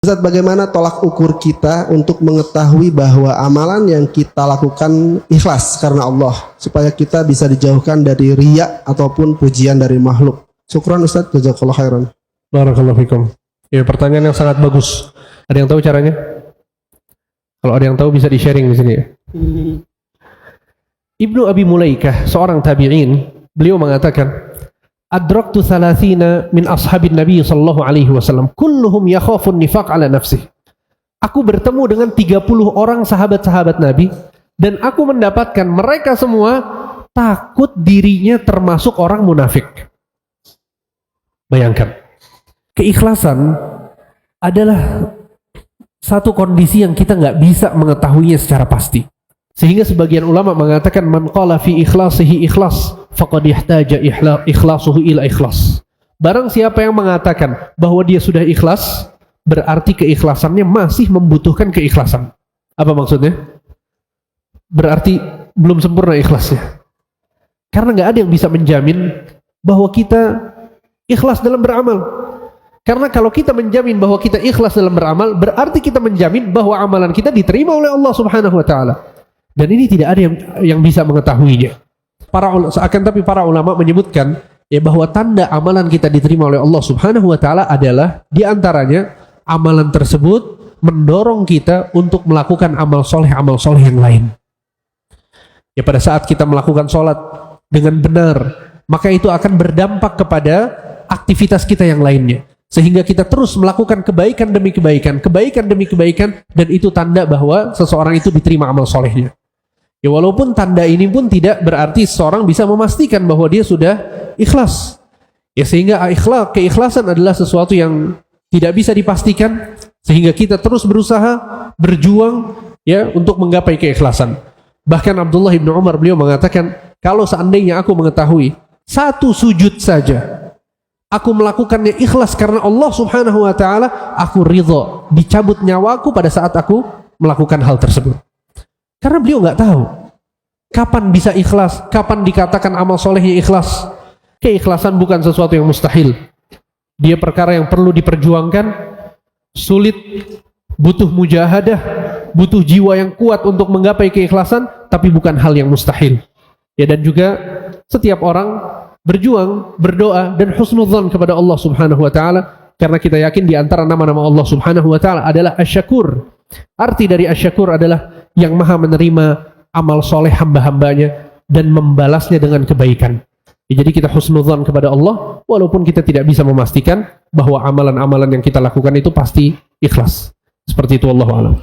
Ustaz, bagaimana tolak ukur kita untuk mengetahui bahwa amalan yang kita lakukan ikhlas karena Allah, supaya kita bisa dijauhkan dari riya ataupun pujian dari makhluk? Syukran Ustaz, jazakallahu khairan. Barakallahu fikum. Ya, pertanyaan yang sangat bagus. Ada yang tahu caranya? Kalau ada yang tahu bisa di-sharing di sini ya. Ibnu Abi Mulaikah, seorang tabi'in, beliau mengatakan, Adraktu thalathina min ashabin Nabi sallallahu alaihi wasallam kulluhum yakhafun nifaq ala nafsih. Aku bertemu dengan 30 orang sahabat-sahabat Nabi dan aku mendapatkan mereka semua takut dirinya termasuk orang munafik. Bayangkan. Keikhlasan adalah satu kondisi yang kita nggak bisa mengetahuinya secara pasti. Sehingga sebagian ulama mengatakan man qala fi ikhlasihi ikhlas faqad ihtaja ikhlasuhu ila ikhlas. Barang siapa yang mengatakan bahwa dia sudah ikhlas, berarti keikhlasannya masih membutuhkan keikhlasan. Apa maksudnya? Berarti belum sempurna ikhlasnya. Karena nggak ada yang bisa menjamin bahwa kita ikhlas dalam beramal. Karena kalau kita menjamin bahwa kita ikhlas dalam beramal, berarti kita menjamin bahwa amalan kita diterima oleh Allah Subhanahu wa taala. Dan ini tidak ada yang bisa mengetahuinya. Tapi para ulama menyebutkan ya bahwa tanda amalan kita diterima oleh Allah Subhanahu wa taala adalah di antaranya amalan tersebut mendorong kita untuk melakukan amal soleh yang lain. Ya, pada saat kita melakukan sholat dengan benar, maka itu akan berdampak kepada aktivitas kita yang lainnya. Sehingga kita terus melakukan kebaikan demi kebaikan, dan itu tanda bahwa seseorang itu diterima amal solehnya. Ya, walaupun tanda ini pun tidak berarti seseorang bisa memastikan bahwa dia sudah ikhlas. Ya, sehingga keikhlasan adalah sesuatu yang tidak bisa dipastikan, sehingga kita terus berusaha, berjuang ya untuk menggapai keikhlasan. Bahkan Abdullah bin Umar beliau mengatakan, kalau seandainya aku mengetahui satu sujud saja aku melakukannya ikhlas karena Allah Subhanahu wa taala, aku ridho dicabut nyawaku pada saat aku melakukan hal tersebut. Karena beliau nggak tahu kapan bisa ikhlas, kapan dikatakan amal solehnya ikhlas. Keikhlasan bukan sesuatu yang mustahil. Dia perkara yang perlu diperjuangkan, sulit, butuh mujahadah, butuh jiwa yang kuat untuk menggapai keikhlasan, tapi bukan hal yang mustahil. Ya, dan juga setiap orang berjuang, berdoa dan husnudzan kepada Allah Subhanahu wa taala, karena kita yakin di antara nama-nama Allah Subhanahu wa taala adalah Asy-Syakur. Arti dari Asy-Syakur adalah yang maha menerima amal soleh hamba-hambanya dan membalasnya dengan kebaikan. Ya, jadi kita husnudzan kepada Allah walaupun kita tidak bisa memastikan bahwa amalan-amalan yang kita lakukan itu pasti ikhlas. Seperti itu, wallahu a'lam.